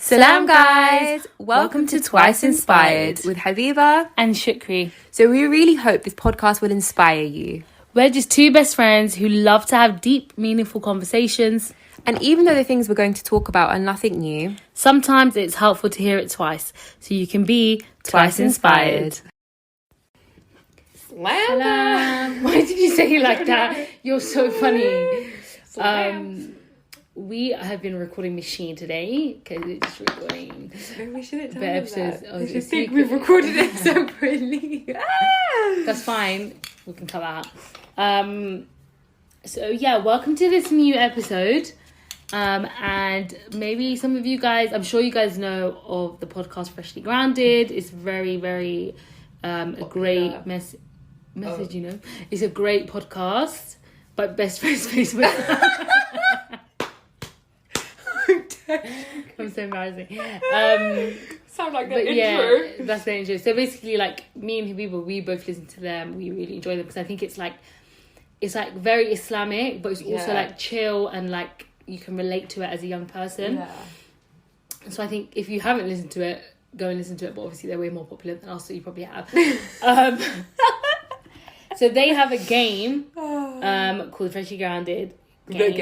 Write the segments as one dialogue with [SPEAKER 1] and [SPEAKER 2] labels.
[SPEAKER 1] Salam guys! Welcome to Twice Inspired with Habiba
[SPEAKER 2] and Shukri.
[SPEAKER 1] So we really hope this podcast will inspire you.
[SPEAKER 2] We're just two best friends who love to have deep, meaningful conversations.
[SPEAKER 1] And even though the things we're going to talk about are nothing new,
[SPEAKER 2] sometimes it's helpful to hear it twice so you can be twice inspired.
[SPEAKER 1] Salam!
[SPEAKER 2] Why did you say it like that? You're so funny. We have been recording machine today because it's recording.
[SPEAKER 1] No, we shouldn't tell
[SPEAKER 2] the
[SPEAKER 1] them
[SPEAKER 2] episodes.
[SPEAKER 1] that.
[SPEAKER 2] Oh,
[SPEAKER 1] They should
[SPEAKER 2] it's
[SPEAKER 1] think
[SPEAKER 2] secret.
[SPEAKER 1] we've recorded it separately.
[SPEAKER 2] That's fine. We can cut that out. So yeah, welcome to this new episode. And maybe some of you guys, I'm sure you guys know of the podcast Freshly Grounded. It's very, very a great message, you know. It's a great podcast, but best friends Facebook. I'm so embarrassing.
[SPEAKER 1] Sound like
[SPEAKER 2] But yeah, that's the intro. So basically, like, me and Habiba, we both listen to them. We really enjoy them because I think it's like very Islamic, but it's also like chill and like you can relate to it as a young person.
[SPEAKER 1] Yeah.
[SPEAKER 2] So I think if you haven't listened to it, go and listen to it. But obviously they're way more popular than us, so you probably have. So they have a game called Freshly Grounded.
[SPEAKER 1] The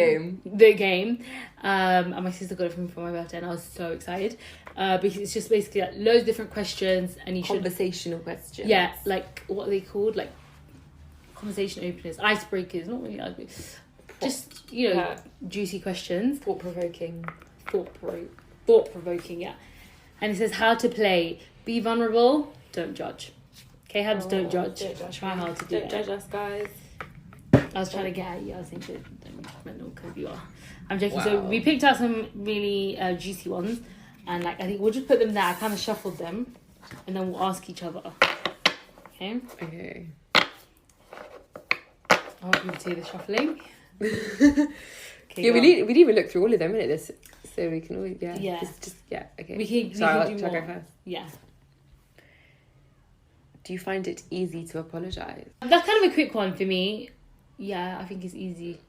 [SPEAKER 1] game.
[SPEAKER 2] And my sister got it for me for my birthday and I was so excited because it's just basically like loads of different questions and you should
[SPEAKER 1] Conversational questions.
[SPEAKER 2] yeah, like what are they called, like conversation openers, icebreakers, not really icebreakers, just, you know, juicy questions,
[SPEAKER 1] Thought-provoking,
[SPEAKER 2] yeah. And it says how to play: be vulnerable, don't judge. Okay, Habs, don't judge. Try hard to do it.
[SPEAKER 1] Don't judge us, guys.
[SPEAKER 2] I was trying to get at you. I was thinking, don't because you are. I'm joking. Wow. So we picked out some really juicy ones, and like I think we'll just put them there. I kind of shuffled them, and then we'll ask each other. Okay.
[SPEAKER 1] Okay.
[SPEAKER 2] I hope you can see the shuffling. Okay,
[SPEAKER 1] Yeah, we need even look through all of them, innit? This, so we can always okay.
[SPEAKER 2] Okay.
[SPEAKER 1] We
[SPEAKER 2] can
[SPEAKER 1] Sorry,
[SPEAKER 2] do
[SPEAKER 1] shall I
[SPEAKER 2] more.
[SPEAKER 1] go first?
[SPEAKER 2] Yeah.
[SPEAKER 1] Do you find it easy to apologise?
[SPEAKER 2] That's kind of a quick one for me. Yeah, I think it's easy.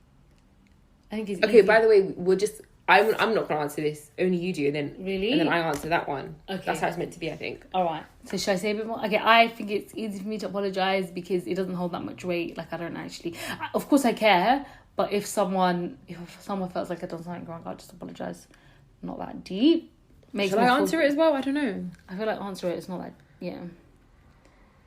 [SPEAKER 1] Okay,
[SPEAKER 2] easy.
[SPEAKER 1] by the way, we'll just... I'm not going to answer this. Only you do, and then...
[SPEAKER 2] Really?
[SPEAKER 1] And then I answer that one.
[SPEAKER 2] Okay.
[SPEAKER 1] That's how it's meant to be, I think.
[SPEAKER 2] All right. So should I say a bit more? Okay, I think it's easy for me to apologise because it doesn't hold that much weight. Like, I don't actually... Of course I care, but if someone feels like I've done something wrong, I'll just apologise. Not that deep.
[SPEAKER 1] Should I answer it as well? I don't know.
[SPEAKER 2] I feel like answer it. It's not like... Yeah.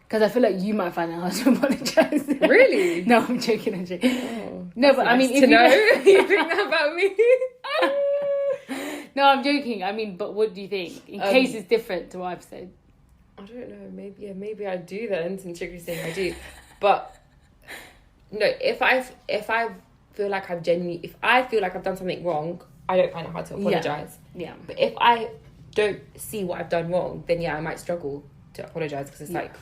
[SPEAKER 2] Because I feel like you might find it hard to apologise.
[SPEAKER 1] Really?
[SPEAKER 2] No, I'm joking.
[SPEAKER 1] Oh,
[SPEAKER 2] no, but I mean...
[SPEAKER 1] Nice to know you think that about me.
[SPEAKER 2] No, I'm joking. I mean, but what do you think? In case it's different to what I've said.
[SPEAKER 1] I don't know. Maybe I do then, since you're saying I do. But no, if I feel like if I feel like I've done something wrong, I don't find it hard to apologise.
[SPEAKER 2] Yeah.
[SPEAKER 1] But if I don't see what I've done wrong, then yeah, I might struggle to apologise because it's like,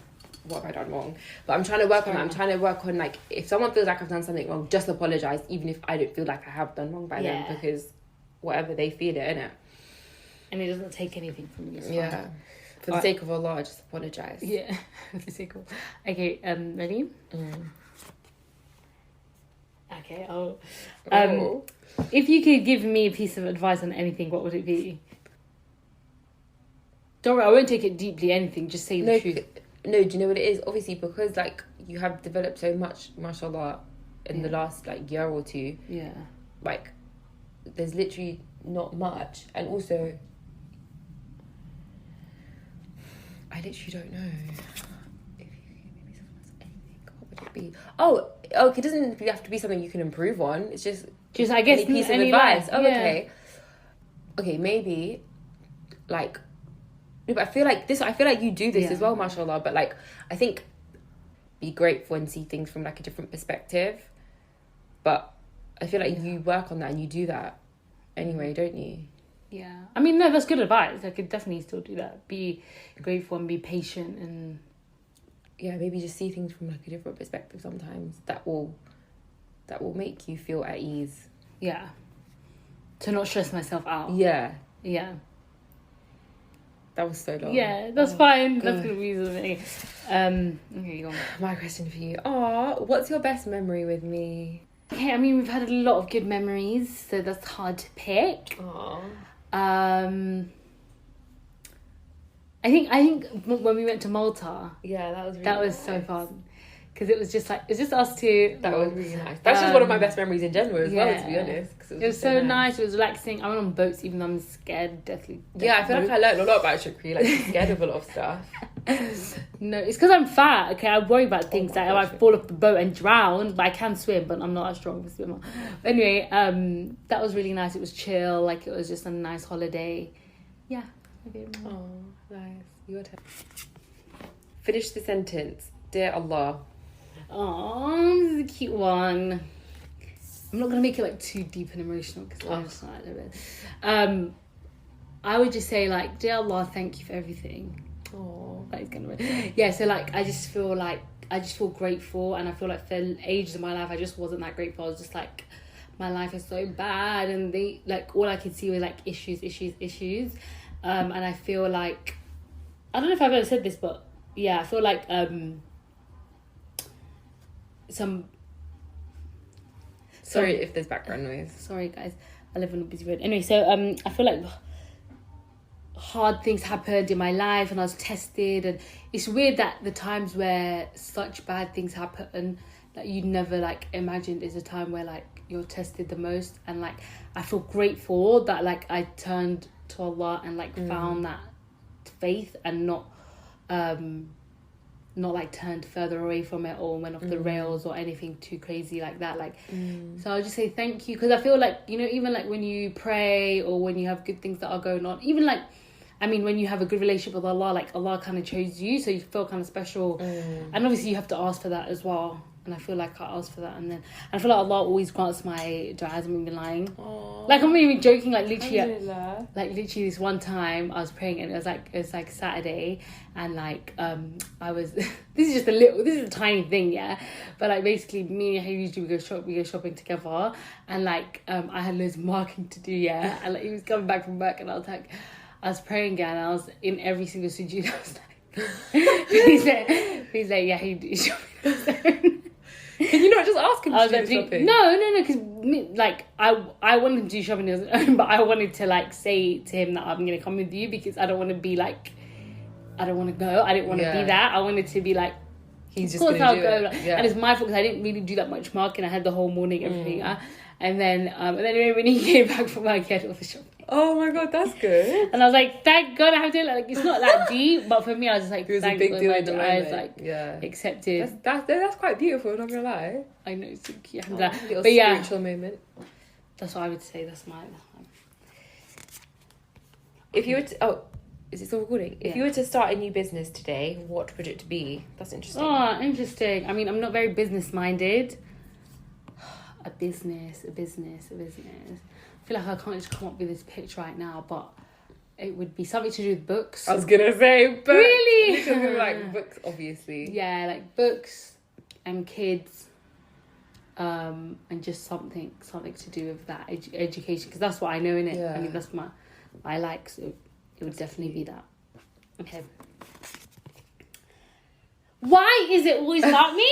[SPEAKER 1] what have I done wrong? But I'm trying to work on that. I'm trying to work on, like, if someone feels like I've done something wrong, just apologise, even if I don't feel like I have done wrong by them, because whatever they feel it, innit?
[SPEAKER 2] And it doesn't take anything from you.
[SPEAKER 1] Yeah. For the sake of Allah, just apologise.
[SPEAKER 2] Yeah. For the sake of... Okay, ready? Okay, if you could give me a piece of advice on anything, what would it be? Don't worry, I won't take it deeply, anything. Just say the truth.
[SPEAKER 1] No, do you know what it is? Obviously, because, like, you have developed so much, mashallah, in the last, like, year or two.
[SPEAKER 2] Yeah.
[SPEAKER 1] Like, there's literally not much. And also, I literally don't know. If you could give me anything, what would it be? Oh, okay, it doesn't have to be something you can improve on. It's just
[SPEAKER 2] I guess,
[SPEAKER 1] any piece of advice. Okay. Okay, maybe, like... No, but I feel like you do this as well, mashallah. But, like, I think be grateful and see things from, like, a different perspective. But I feel like you work on that and you do that anyway, don't you?
[SPEAKER 2] Yeah. I mean, no, that's good advice. I could definitely still do that. Be grateful and be patient and...
[SPEAKER 1] Yeah, maybe just see things from, like, a different perspective sometimes. That will make you feel at ease.
[SPEAKER 2] Yeah. To not stress myself out.
[SPEAKER 1] Yeah.
[SPEAKER 2] Yeah.
[SPEAKER 1] That was so long.
[SPEAKER 2] Yeah, that's fine. That's gonna be something. Okay, go on.
[SPEAKER 1] My question for you. What's your best memory with me?
[SPEAKER 2] Okay, I mean, we've had a lot of good memories, so that's hard to pick.
[SPEAKER 1] Aww.
[SPEAKER 2] I think when we went to Malta,
[SPEAKER 1] Yeah, that was really
[SPEAKER 2] that was
[SPEAKER 1] nice.
[SPEAKER 2] so fun. Because it was just us two.
[SPEAKER 1] That was really nice. That's just one of my best memories in general as well, to be
[SPEAKER 2] yeah.
[SPEAKER 1] honest. 'Cause
[SPEAKER 2] It was so nice. It was relaxing. I went on boats even though I'm scared, deathly.
[SPEAKER 1] Yeah, I feel like I learned a lot about Shukri. Like, she's scared of a lot of stuff.
[SPEAKER 2] No, it's because I'm fat. Okay, I worry about things
[SPEAKER 1] my
[SPEAKER 2] like I
[SPEAKER 1] gosh.
[SPEAKER 2] might fall off the boat and drown, but I can swim, but I'm not as strong of a swimmer. Anyway, that was really nice. It was chill. Like, it was just a nice holiday. Yeah. Okay.
[SPEAKER 1] Oh, nice. Your turn. Finish the sentence. Dear Allah.
[SPEAKER 2] Oh, this is a cute one. I'm not gonna make it like too deep and emotional because I'm just not a bit. I would just say like, dear Allah, thank you for everything.
[SPEAKER 1] Oh.
[SPEAKER 2] That is gonna yeah. So like, I just feel grateful, and I feel like for ages of my life I just wasn't that grateful. I was just like, my life is so bad, and they like all I could see was like issues. And I feel like, I don't know if I've ever said this, but yeah, I feel like
[SPEAKER 1] Sorry if there's background noise.
[SPEAKER 2] Sorry guys, I live on a busy road. Anyway, so I feel like hard things happened in my life and I was tested, and it's weird that the times where such bad things happen that you never like imagined is a time where like you're tested the most. And like I feel grateful that like I turned to Allah and like found that faith and not like turned further away from it or went off the rails or anything too crazy like that. Like so I'll just say thank you, because I feel like, you know, even like when you pray or when you have good things that are going on, even like, I mean, when you have a good relationship with Allah, like Allah kind of chose you, so you feel kind of special. And obviously you have to ask for that as well. And I feel like I asked for that, and I feel like Allah always grants my du'as. I'm not even lying.
[SPEAKER 1] Aww.
[SPEAKER 2] Like, I'm not even joking. Like literally,
[SPEAKER 1] Alhamdulillah.
[SPEAKER 2] this one time I was praying, and it was like Saturday, and like I was this is a tiny thing, yeah, but like basically me and him usually we go shopping together, and like I had loads of marking to do, yeah, and like he was coming back from work, and I was praying again, and I was in every single sujood. I was like, he's like, yeah, he do shopping.
[SPEAKER 1] Can you not just ask him
[SPEAKER 2] I
[SPEAKER 1] to
[SPEAKER 2] was
[SPEAKER 1] do
[SPEAKER 2] like,
[SPEAKER 1] something?
[SPEAKER 2] no, because like I wanted him to do shopping on his own, but I wanted to like say to him that I'm gonna come with you, because I don't want to be like, I don't want to go. I didn't want to be that. I wanted to be like,
[SPEAKER 1] He's
[SPEAKER 2] of
[SPEAKER 1] just
[SPEAKER 2] course
[SPEAKER 1] gonna
[SPEAKER 2] I'll
[SPEAKER 1] do
[SPEAKER 2] go.
[SPEAKER 1] it.
[SPEAKER 2] Like,
[SPEAKER 1] Yeah.
[SPEAKER 2] and it's my fault because I didn't really do that much marking. I had the whole morning, everything. And then when he came back from work, he had all the shopping.
[SPEAKER 1] Oh my god, that's good.
[SPEAKER 2] And I was like, thank God I have to do it. Like, it's not that deep, but for me, I was just like,
[SPEAKER 1] It was a
[SPEAKER 2] thank
[SPEAKER 1] big
[SPEAKER 2] God
[SPEAKER 1] deal
[SPEAKER 2] my
[SPEAKER 1] in the
[SPEAKER 2] eyes
[SPEAKER 1] moment.
[SPEAKER 2] like
[SPEAKER 1] Yeah.
[SPEAKER 2] accepted.
[SPEAKER 1] That's quite beautiful, not gonna lie.
[SPEAKER 2] I know, it's so cute.
[SPEAKER 1] Little
[SPEAKER 2] But yeah,
[SPEAKER 1] spiritual moment.
[SPEAKER 2] that's what I would say. That's my.
[SPEAKER 1] If you were to, is it still recording? If
[SPEAKER 2] Yeah.
[SPEAKER 1] you were to start a new business today, what would it be? That's interesting.
[SPEAKER 2] Oh, interesting. I mean, I'm not very business minded. A business. I feel like I can't just come up with this pitch right now, but it would be something to do with books.
[SPEAKER 1] I was gonna say books.
[SPEAKER 2] Really?
[SPEAKER 1] It's gonna be like books, obviously.
[SPEAKER 2] Yeah, like books and kids, and just something to do with that education, because that's what I know in it.
[SPEAKER 1] Yeah.
[SPEAKER 2] I mean, that's I like, so it would definitely be that. Okay. Why is it always about me?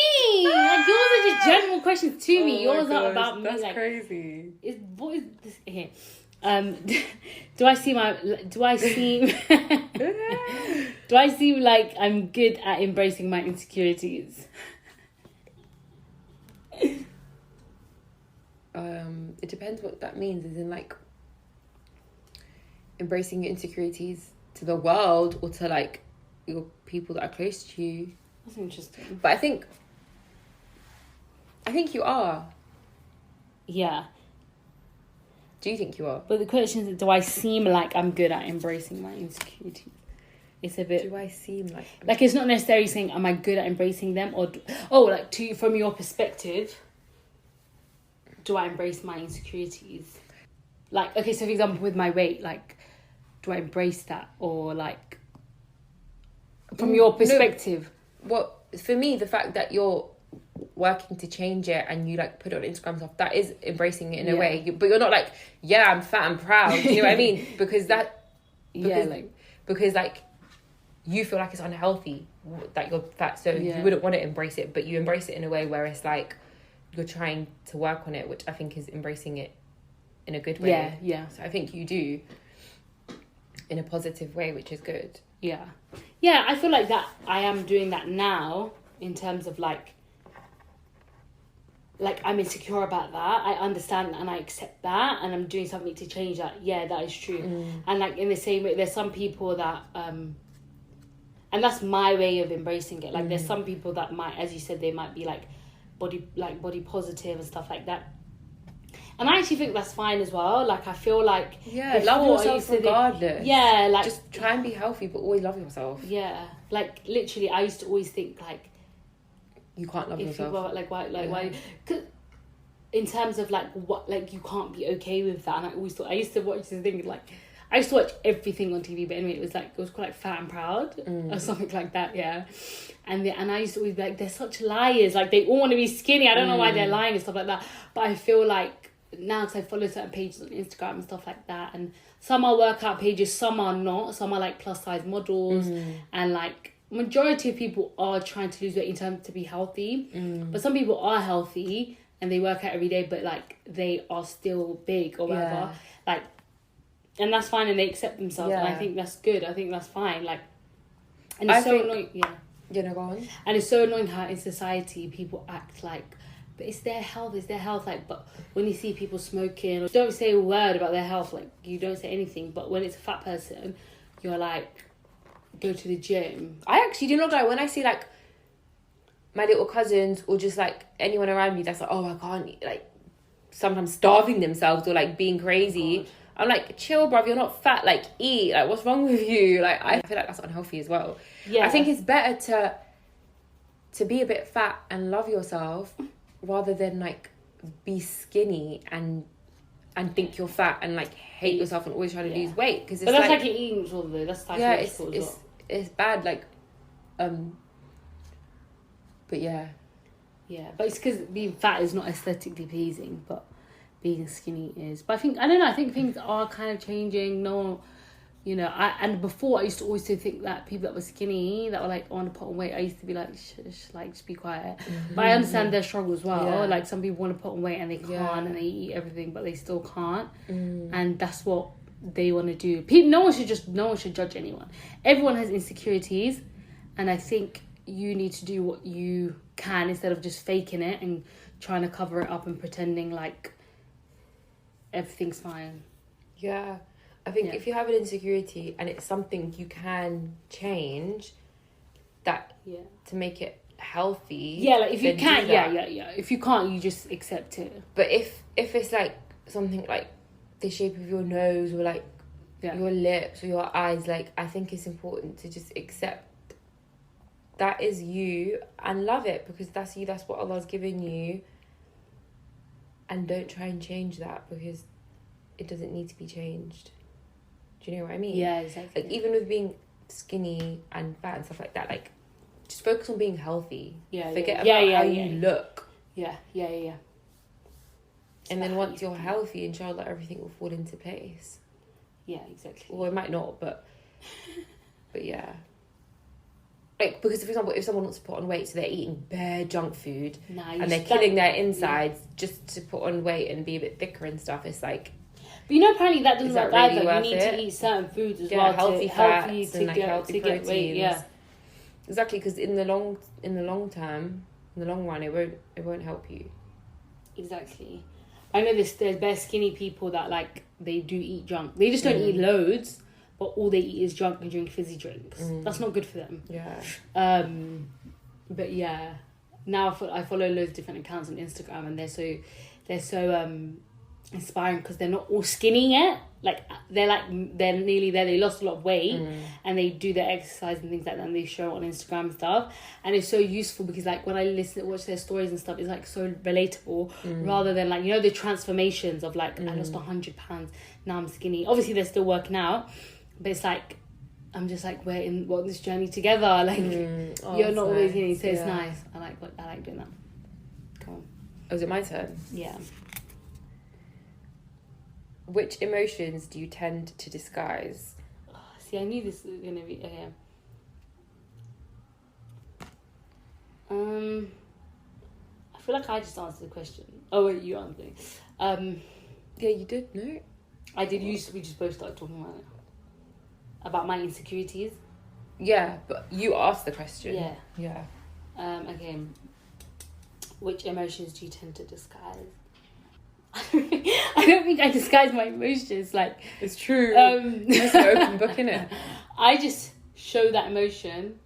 [SPEAKER 2] Like, yours are just general questions to me.
[SPEAKER 1] Oh my
[SPEAKER 2] Yours are
[SPEAKER 1] gosh,
[SPEAKER 2] about me.
[SPEAKER 1] That's
[SPEAKER 2] like,
[SPEAKER 1] crazy.
[SPEAKER 2] what is this here? Do I seem do I seem like I'm good at embracing my insecurities?
[SPEAKER 1] It depends what that means. As in, like, embracing your insecurities to the world or to like your people that are close to you.
[SPEAKER 2] That's interesting.
[SPEAKER 1] But I think you are.
[SPEAKER 2] Yeah.
[SPEAKER 1] Do you think you are?
[SPEAKER 2] But the question is, do I seem like I'm good at embracing my insecurities? It's a bit...
[SPEAKER 1] Do I seem like...
[SPEAKER 2] Like, it's not necessarily saying, am I good at embracing them? Or, from your perspective, do I embrace my insecurities? Like, okay, so for example, with my weight, like, do I embrace that? Or, like, from your perspective...
[SPEAKER 1] Well, for me, the fact that you're working to change it and you like put it on Instagram stuff, that is embracing it in a way. But you're not like, yeah, I'm fat and proud. Do you know what I mean? Because you feel like it's unhealthy that you're fat, so you wouldn't want to embrace it. But you embrace it in a way where it's like you're trying to work on it, which I think is embracing it in a good way.
[SPEAKER 2] Yeah.
[SPEAKER 1] So I think you do. in a positive way, which is good.
[SPEAKER 2] Yeah. Yeah, I feel like that I am doing that now in terms of like I'm insecure about that. I understand and I accept that, and I'm doing something to change that. Yeah, that is true. And like in the same way, there's some people that and that's my way of embracing it. Like there's some people that might, as you said, they might be like body positive and stuff like that. And I actually think that's fine as well. Like I feel like
[SPEAKER 1] love yourself regardless.
[SPEAKER 2] Like
[SPEAKER 1] just try and be healthy, but always love yourself.
[SPEAKER 2] Yeah, like literally, I used to always think like
[SPEAKER 1] you can't love yourself.
[SPEAKER 2] Why? Cause in terms of like what, like you can't be okay with that. And I always thought, I used to watch this thing like, I used to watch everything on TV, but anyway, it was called like Fat and Proud or something like that, yeah. And I used to always be like, they're such liars. Like they all want to be skinny. I don't know why they're lying and stuff like that. But I feel like now, because I follow certain pages on Instagram and stuff like that, and some are workout pages, some are not. Some are like plus size models, and like majority of people are trying to lose weight in terms to be healthy. But some people are healthy and they work out every day, but like they are still big or whatever. Like, and that's fine, and they accept themselves, and I think that's good. I think that's fine. Like, and it's annoying.
[SPEAKER 1] Yeah, no, go on.
[SPEAKER 2] And it's so annoying how in society people act like, but it's their health. Like, but when you see people smoking, don't say a word about their health. Like, you don't say anything. But when it's a fat person, you're like, go to the gym.
[SPEAKER 1] I actually do not know, when I see like my little cousins or just like anyone around me that's like, oh, I can't eat, like sometimes starving themselves or like being crazy. I'm like, chill, bruv, you're not fat, like eat, like what's wrong with you? Like I feel like that's unhealthy as well. I think it's better to be a bit fat and love yourself rather than like be skinny and think you're fat and like hate yourself and always trying to lose weight, because
[SPEAKER 2] but that's like an eating disorder though. That's psychological as well.
[SPEAKER 1] It's bad, like but
[SPEAKER 2] but it's because being fat is not aesthetically pleasing, but being skinny is. But I think things are kind of changing. No, you know, and before I used to always think that people that were skinny, that were like on to put on weight, I used to be like, like just be quiet. But I understand their struggle as well. Like some people want to put on weight and they can't, and they eat everything, but they still can't. And that's what they want to do. No one should judge anyone. Everyone has insecurities, and I think you need to do what you can instead of just faking it and trying to cover it up and pretending like everything's fine.
[SPEAKER 1] I think if you have an insecurity and it's something you can change, that to make it healthy,
[SPEAKER 2] like if you can, if you can't, you just accept it.
[SPEAKER 1] But if it's like something like the shape of your nose or like your lips or your eyes, like I think it's important to just accept that is you and love it, because that's you, that's what Allah's given you, and don't try and change that because it doesn't need to be changed. Do you know what I mean?
[SPEAKER 2] Yeah, exactly.
[SPEAKER 1] Like even with being skinny and fat and stuff like that, like just focus on being healthy. Forget about how you look.
[SPEAKER 2] Yeah.
[SPEAKER 1] And then once you're healthy, inshallah, everything will fall into place.
[SPEAKER 2] Yeah, exactly.
[SPEAKER 1] Well, it might not, but yeah. Like, because for example, if someone wants to put on weight, so they're eating bare junk food and they're killing their insides just to put on weight and be a bit thicker and stuff, it's like...
[SPEAKER 2] But you know, apparently that doesn't work either. You need to eat certain foods as well,
[SPEAKER 1] healthy fats and healthy
[SPEAKER 2] get
[SPEAKER 1] proteins.
[SPEAKER 2] Weight,
[SPEAKER 1] Exactly, because in the long term, in the long run, it won't help you.
[SPEAKER 2] Exactly. I know there's bare skinny people that like they do eat junk. They just don't eat loads, but all they eat is junk and drink fizzy drinks. That's not good for them.
[SPEAKER 1] Yeah.
[SPEAKER 2] But yeah, now I follow loads of different accounts on Instagram, and they're so inspiring because they're not all skinny yet. Like they're nearly there. They lost a lot of weight, and they do their exercise and things like that, and they show it on Instagram and stuff. And it's so useful because like when I watch their stories and stuff, it's like so relatable, rather than like, you know, the transformations of like I lost 100 pounds, now I'm skinny. Obviously they're still working out, but it's like I'm just like we're in this journey together. Like you're not always skinny, so it's nice. I like doing that. Come on.
[SPEAKER 1] Oh, is it my turn?
[SPEAKER 2] Yeah.
[SPEAKER 1] Which emotions do you tend to disguise?
[SPEAKER 2] See, I knew this was going to be... Okay. I feel like I just answered the question. Oh, wait, you answered it.
[SPEAKER 1] Yeah, you did, no?
[SPEAKER 2] I did. We just both started talking about it. about my insecurities.
[SPEAKER 1] Yeah, but you asked the question.
[SPEAKER 2] Yeah. Okay. Which emotions do you tend to disguise? I don't think I disguise my emotions. Like,
[SPEAKER 1] it's true. It's an open book, innit?
[SPEAKER 2] I just show that emotion.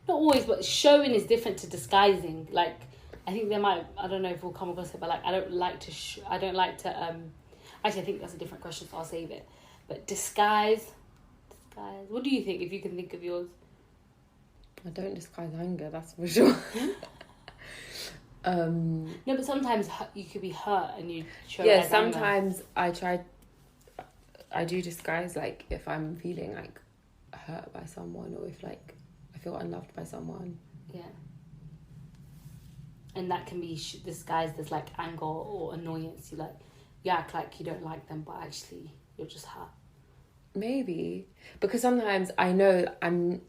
[SPEAKER 2] Not always, but showing is different to disguising. Like, I think I don't know if we'll come across it, but like, I don't like to actually, I think that's a different question, so I'll save it. But disguise. What do you think, if you can think of yours?
[SPEAKER 1] I don't disguise anger, that's for sure.
[SPEAKER 2] No, but sometimes you could be hurt and you show it as
[SPEAKER 1] sometimes anger. I do disguise, like, if I'm feeling, like, hurt by someone, or if, like, I feel unloved by someone.
[SPEAKER 2] Yeah. And that can be disguised as, like, anger or annoyance. You act like you don't like them, but actually you're just hurt.
[SPEAKER 1] Maybe. Because sometimes I know I'm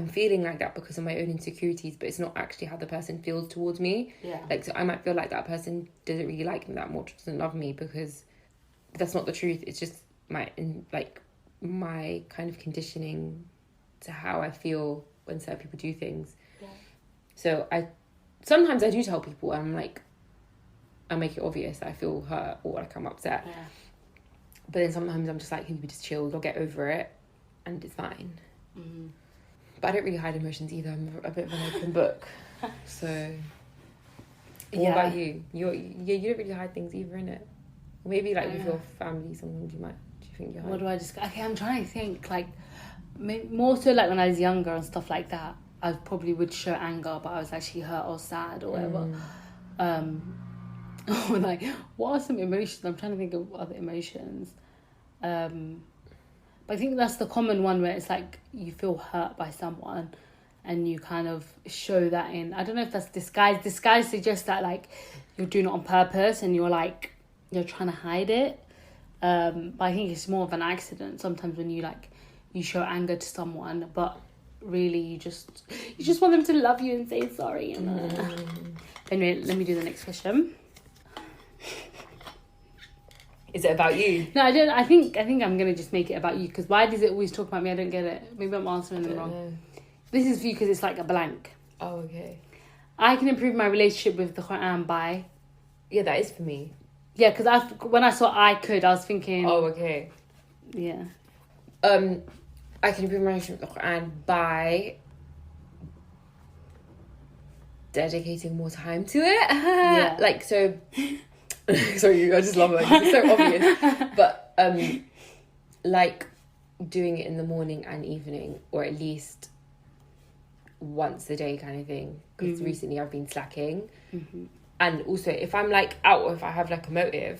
[SPEAKER 1] feeling like that because of my own insecurities, but it's not actually how the person feels towards me.
[SPEAKER 2] Yeah.
[SPEAKER 1] Like, so I might feel like that person doesn't really like me that much, doesn't love me, because that's not the truth. It's just my kind of conditioning to how I feel when certain people do things.
[SPEAKER 2] Yeah.
[SPEAKER 1] So sometimes I do tell people, I'm like, I make it obvious that I feel hurt or like I'm upset.
[SPEAKER 2] Yeah.
[SPEAKER 1] But then sometimes I'm just like, people just chill, they'll get over it, and it's fine.
[SPEAKER 2] Mm-hmm.
[SPEAKER 1] But I don't really hide emotions either. I'm a bit of an open book. So, what about you? You don't really hide things either, innit? Maybe like with your family, sometimes you might. Do you think you hide?
[SPEAKER 2] What do I just? Okay, I'm trying to think. Like, more so like when I was younger and stuff like that, I probably would show anger, but I was actually hurt or sad or whatever. Or like, what are some emotions? I'm trying to think of other emotions. But I think that's the common one where it's like you feel hurt by someone and you kind of show that in. I don't know if that's disguise. Disguise suggests that like you're doing it on purpose and you're trying to hide it. But I think it's more of an accident sometimes when you show anger to someone, but really you just want them to love you and say sorry. Anyway, let me do the next question.
[SPEAKER 1] Is it about you?
[SPEAKER 2] No, I don't. I think I'm gonna just make it about you, because why does it always talk about me? I don't get it. Maybe I'm answering them wrong. This is for you because it's like a blank.
[SPEAKER 1] Oh, okay.
[SPEAKER 2] I can improve my relationship with the Quran by.
[SPEAKER 1] Yeah, that is for me.
[SPEAKER 2] Yeah, because when I saw I was thinking.
[SPEAKER 1] Oh, okay.
[SPEAKER 2] Yeah.
[SPEAKER 1] I can improve my relationship with the Quran by dedicating more time to it.
[SPEAKER 2] Yeah.
[SPEAKER 1] Like, so. Sorry, I just love it. It's so obvious. But like doing it in the morning and evening, or at least once a day kind of thing. Because recently I've been slacking. Mm-hmm. And also if I'm like out, or if I have like a motive,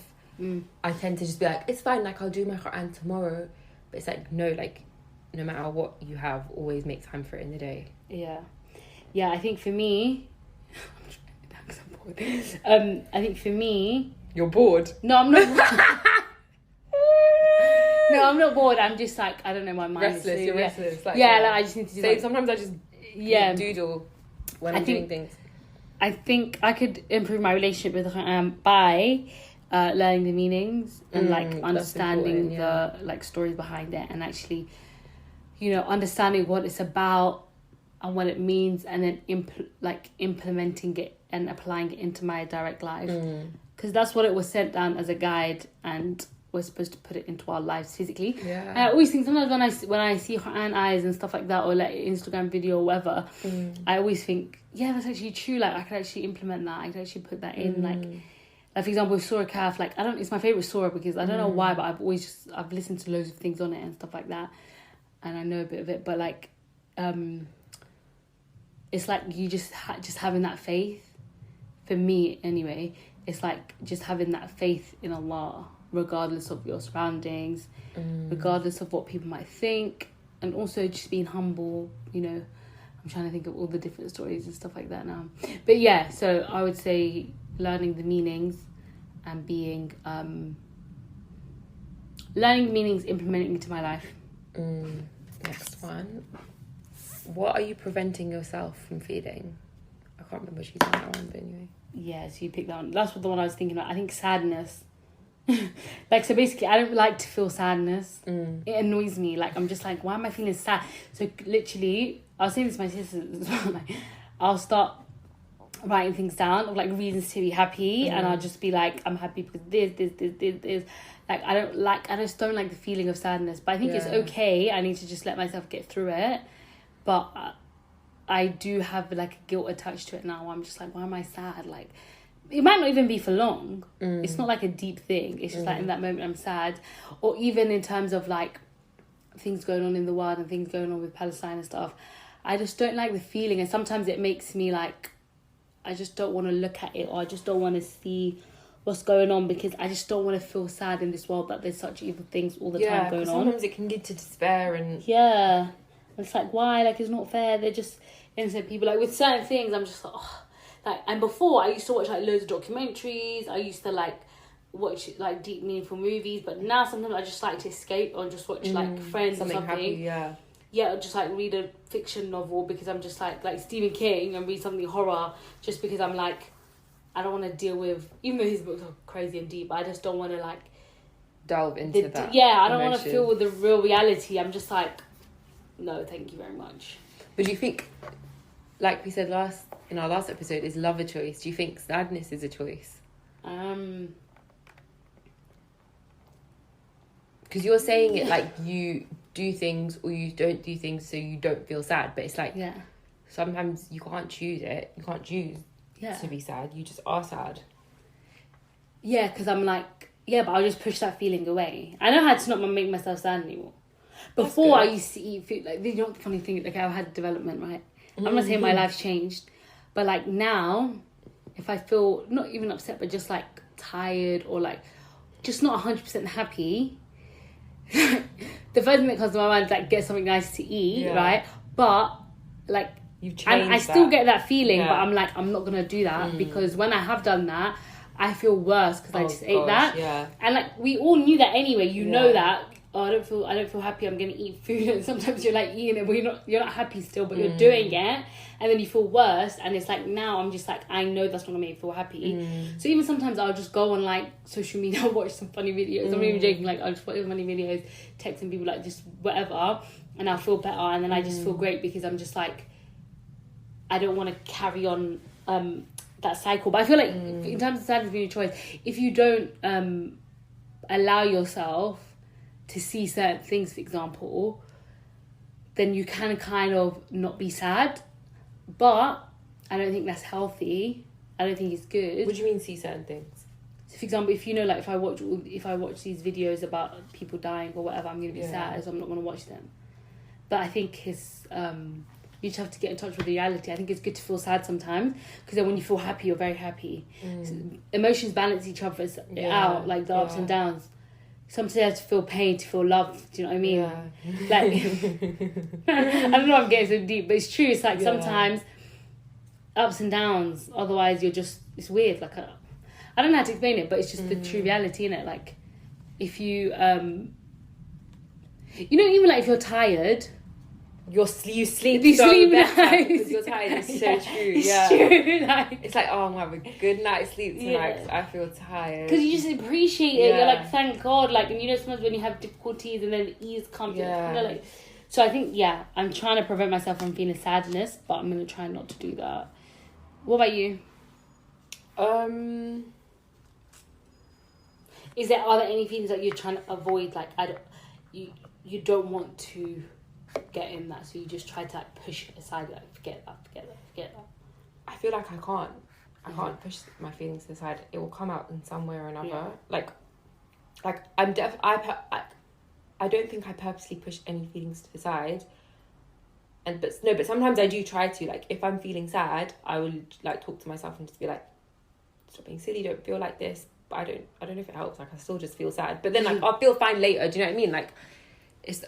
[SPEAKER 1] I tend to just be like, it's fine, like I'll do my Quran tomorrow. But it's like, no, like no matter what you have, always make time for it in the day.
[SPEAKER 2] Yeah, I think for me, I think for me,
[SPEAKER 1] you're bored.
[SPEAKER 2] No, I'm not. No, I'm not bored. I'm just like, I don't know, my mind
[SPEAKER 1] restless.
[SPEAKER 2] is
[SPEAKER 1] You're restless. Like,
[SPEAKER 2] like I just need to do.
[SPEAKER 1] So sometimes I just doodle when I'm doing things.
[SPEAKER 2] I think I could improve my relationship with the Quran by learning the meanings and like understanding the like stories behind it, and actually, understanding what it's about and what it means, and then implementing it and applying it into my direct life, because that's what it was sent down as a guide, and we're supposed to put it into our lives physically.
[SPEAKER 1] Yeah.
[SPEAKER 2] And I always think sometimes when I see Quran eyes and stuff like that, or like Instagram video or whatever, I always think, yeah, that's actually true. Like I could actually implement that. I could actually put that in. Like for example, with Surah Kahf, like it's my favorite surah because I don't know why, but I've listened to loads of things on it and stuff like that, and I know a bit of it. But like, it's like you just having that faith. For me, anyway, it's like just having that faith in Allah, regardless of your surroundings, regardless of what people might think, and also just being humble. I'm trying to think of all the different stories and stuff like that now. But yeah, so I would say learning the meanings and being learning the meanings, implementing into my life.
[SPEAKER 1] Next one. What are you preventing yourself from feeling? I can't remember choosing that one, but anyway.
[SPEAKER 2] Yeah, so you picked that one. That's the one I was thinking about. I think sadness. Like, so basically, I don't like to feel sadness. It annoys me. Like, I'm just like, why am I feeling sad? So literally, I was saying this to my sisters as well. Like, I'll start writing things down of like reasons to be happy, and I'll just be like, I'm happy because this. Like, I just don't like the feeling of sadness. But I think it's okay. I need to just let myself get through it. But I do have like a guilt attached to it now. I'm just like, why am I sad? Like, it might not even be for long. It's not like a deep thing. It's just like in that moment I'm sad. Or even in terms of like things going on in the world and things going on with Palestine and stuff, I just don't like the feeling. And sometimes it makes me like, I just don't want to look at it, or I just don't want to see what's going on, because I just don't want to feel sad in this world that there's such evil things all the time going on.
[SPEAKER 1] Sometimes it can lead to despair and...
[SPEAKER 2] Yeah. It's like, why? Like, it's not fair. They're just innocent people. Like, with certain things, I'm just like, oh. Like, and before, I used to watch, like, loads of documentaries. I used to, like, watch, like, deep, meaningful movies. But now, sometimes I just like to escape or just watch, like, Friends or something.
[SPEAKER 1] Happy, yeah.
[SPEAKER 2] Yeah, or just, like, read a fiction novel, because I'm just, like Stephen King, and read something horror just because I'm, like, I don't want to deal with... Even though his books are crazy and deep, I just don't want to, like...
[SPEAKER 1] delve into that.
[SPEAKER 2] Yeah, I don't want to feel the real reality. I'm just, like, no, thank you very much.
[SPEAKER 1] But do you think, like we said in our last episode, is love a choice? Do you think sadness is a choice? Because you're saying it like you do things or you don't do things so you don't feel sad, but it's like sometimes you can't choose it. You can't choose to be sad. You just are sad.
[SPEAKER 2] Yeah, because I'm like, but I'll just push that feeling away. I know how to not make myself sad anymore. Before, I used to eat food, like, you know what the funny thing, like, I've had development, right? I'm not saying my life's changed, but, like, now, if I feel, not even upset, but just, like, tired or, like, just not 100% happy, the first thing that comes to my mind is, like, get something nice to eat, right? But, like,
[SPEAKER 1] you've changed
[SPEAKER 2] and I still get that feeling, but I'm like, I'm not going to do that, because when I have done that, I feel worse because I just ate that. Yeah. And, like, we all knew that anyway. You know that. Oh, I don't feel happy. I'm gonna eat food, and sometimes you're like eating it, but you're not happy still, but you're doing it, and then you feel worse. And it's like, now I'm just like, I know that's not gonna make me feel happy. So even sometimes I'll just go on like social media, watch some funny videos. I'm not even joking. Like, I'll just watch funny videos, texting people, like just whatever, and I'll feel better, and then I just feel great, because I'm just like, I don't want to carry on that cycle. But I feel like in terms of sadness being a choice, if you don't allow yourself to see certain things, for example, then you can kind of not be sad. But I don't think that's healthy. I don't think it's good.
[SPEAKER 1] What do you mean, see certain things?
[SPEAKER 2] So, for example, if you know, like, if I watch these videos about people dying or whatever, I'm gonna be sad, so I'm not gonna watch them. But I think it's you just have to get in touch with reality. I think it's good to feel sad sometimes, because then when you feel happy, you're very happy. So emotions balance each other out, like the ups and downs. Sometimes you have to feel pain to feel love. Do you know what I mean? Yeah. Like, I don't know if I'm getting so deep, but it's true. It's like sometimes ups and downs. Otherwise, it's weird. Like, I don't know how to explain it, but it's just the true reality, innit? Like, if you, even like if you're tired,
[SPEAKER 1] you sleep
[SPEAKER 2] you
[SPEAKER 1] so
[SPEAKER 2] sleep
[SPEAKER 1] better because you're tired. It's so true.
[SPEAKER 2] It's true. Like,
[SPEAKER 1] it's like, oh, I'm gonna have a good night's sleep tonight because I feel tired.
[SPEAKER 2] Because you just appreciate it. You're like, thank God. Like, and sometimes when you have difficulties and then ease comes, like. So I think, I'm trying to prevent myself from feeling sadness, but I'm gonna try not to do that. What about you? Are there any feelings that you're trying to avoid? Like, you don't want to get in that, so you just try to like push it aside, like forget that.
[SPEAKER 1] I feel like I can't push my feelings aside. It will come out in some way or another. Like I don't think I purposely push any feelings to the side. But sometimes I do try to. Like, if I'm feeling sad, I will like talk to myself and just be like, stop being silly, don't feel like this. But I don't know if it helps. Like, I still just feel sad, but then like I'll feel fine later. Do you know what I mean? Like,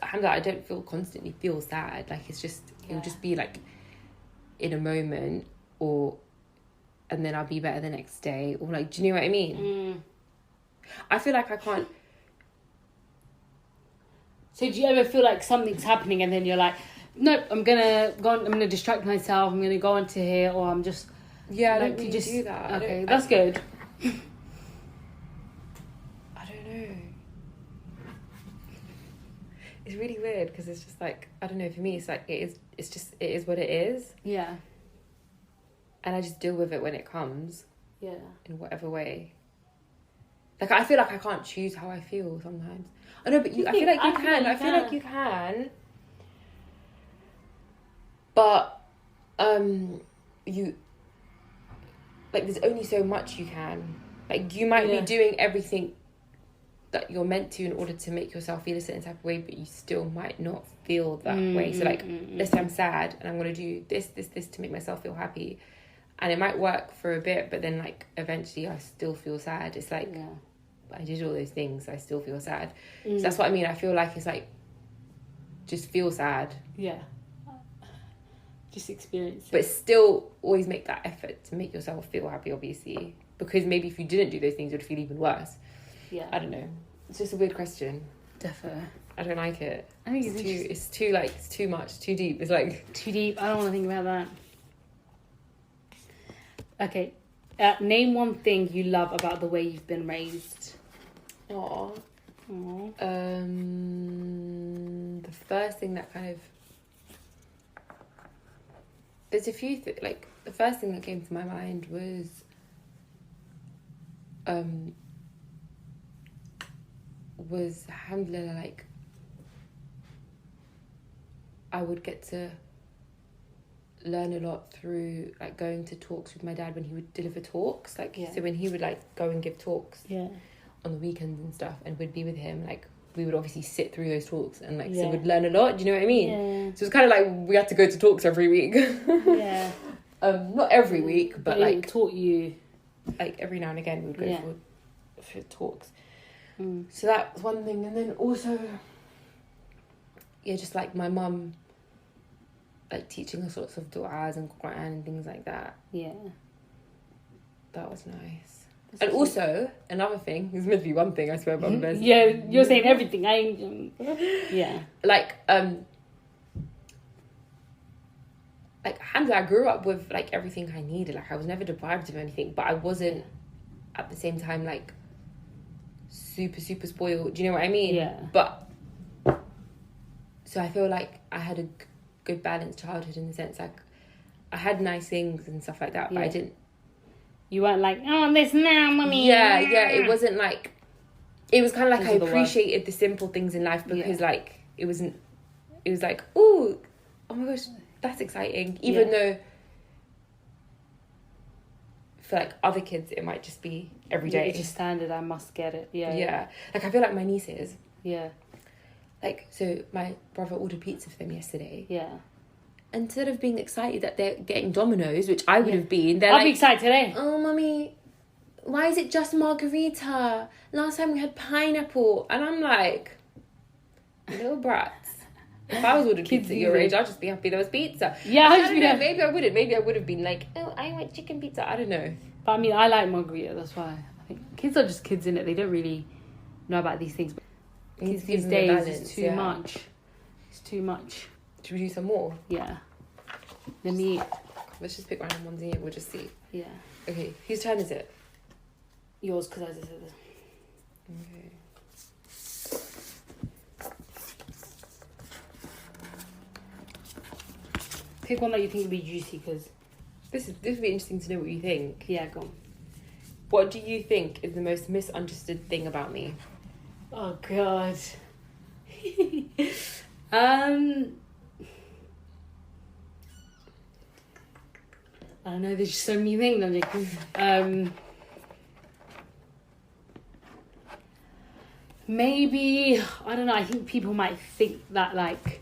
[SPEAKER 1] I don't constantly feel sad. Like, it's just it'll just be like in a moment, and then I'll be better the next day, or like, do you know what I mean? I feel like I can't.
[SPEAKER 2] So do you ever feel like something's happening and then you're like, nope, I'm gonna distract myself, I'm gonna go into here, or I'm just
[SPEAKER 1] I don't really do that.
[SPEAKER 2] Okay, that's good.
[SPEAKER 1] I don't It's really weird because it's just like, I don't know, for me it's like it is what it is.
[SPEAKER 2] Yeah.
[SPEAKER 1] And I just deal with it when it comes.
[SPEAKER 2] Yeah.
[SPEAKER 1] In whatever way. Like I feel like I can't choose how I feel sometimes. I know, but I feel like you can. I feel like you can. But you like there's only so much you can. Like you might be doing everything that you're meant to in order to make yourself feel a certain type of way, but you still might not feel that way. So like, let's say I'm sad and I'm gonna do this to make myself feel happy, and it might work for a bit, but then like eventually I still feel sad. It's like I did all those things, I still feel sad. So that's what I mean. I feel like it's like just feel sad.
[SPEAKER 2] Yeah. Just experience it.
[SPEAKER 1] But still always make that effort to make yourself feel happy, obviously. Because maybe if you didn't do those things, it would feel even worse. Yeah. I don't know. It's just a weird question.
[SPEAKER 2] Definitely.
[SPEAKER 1] I don't like it.
[SPEAKER 2] I think
[SPEAKER 1] it's too much, too deep. It's like...
[SPEAKER 2] Too deep. I don't want to think about that. Okay. Name one thing you love about the way you've been raised.
[SPEAKER 1] Aww. The first thing that kind of... There's a few like the first thing that came to my mind was alhamdulillah, like I would get to learn a lot through like going to talks with my dad when he would deliver talks, like so when he would like go and give talks on the weekends and stuff, and we'd be with him, like we would obviously sit through those talks and like so we'd learn a lot. Do you know what I mean? So it's kind of like we had to go to talks every week. Not every week, but like
[SPEAKER 2] taught you
[SPEAKER 1] like every now and again we would go for talks. So that was one thing, and then also just like my mum like teaching us lots of du'as and Quran and things like that. That was nice. And also, another thing, it's meant to be one thing, I swear, but
[SPEAKER 2] you're saying everything.
[SPEAKER 1] Like, alhamdulillah, I grew up with, like, everything I needed. Like, I was never deprived of anything, but I wasn't, at the same time, like, super, super spoiled. Do you know what I mean?
[SPEAKER 2] Yeah.
[SPEAKER 1] But, so I feel like I had a good balanced childhood in the sense, like, I had nice things and stuff like that, but I didn't.
[SPEAKER 2] You weren't like, oh, this now, mummy.
[SPEAKER 1] Yeah, it wasn't like... It was kind of like I appreciated the simple things in life because, like, it was like, ooh, oh my gosh, that's exciting. Even though for, like, other kids, it might just be every day.
[SPEAKER 2] It's just standard, I must get it.
[SPEAKER 1] Yeah. Like, I feel like my nieces...
[SPEAKER 2] Yeah.
[SPEAKER 1] Like, so my brother ordered pizza for them yesterday.
[SPEAKER 2] Yeah.
[SPEAKER 1] Instead of being excited that they're getting Domino's, which I would have been,
[SPEAKER 2] I'll be excited today.
[SPEAKER 1] Oh, mummy, why is it just margarita? Last time we had pineapple. And I'm like, little brats. If I was ordered pizza at your age, I'd just be happy there was pizza.
[SPEAKER 2] Yeah,
[SPEAKER 1] I don't know. Maybe I wouldn't. Maybe I would have been like, oh, I want chicken pizza. I don't know.
[SPEAKER 2] But I mean, I like margarita. That's why I think kids are just kids, innit? They don't really know about these things. Kids these days is too much. It's too much.
[SPEAKER 1] Should we do some more?
[SPEAKER 2] Yeah.
[SPEAKER 1] Let's just pick random ones here. We'll just see.
[SPEAKER 2] Yeah.
[SPEAKER 1] Okay. Whose turn is it?
[SPEAKER 2] Yours, because I just said this.
[SPEAKER 1] Okay.
[SPEAKER 2] Pick one that you think would be juicy, because
[SPEAKER 1] this would be interesting to know what you think.
[SPEAKER 2] Yeah, go on.
[SPEAKER 1] What do you think is the most misunderstood thing about me?
[SPEAKER 2] Oh God. I don't know, there's just so many things. I'm joking. Maybe, I don't know, I think people might think that, like,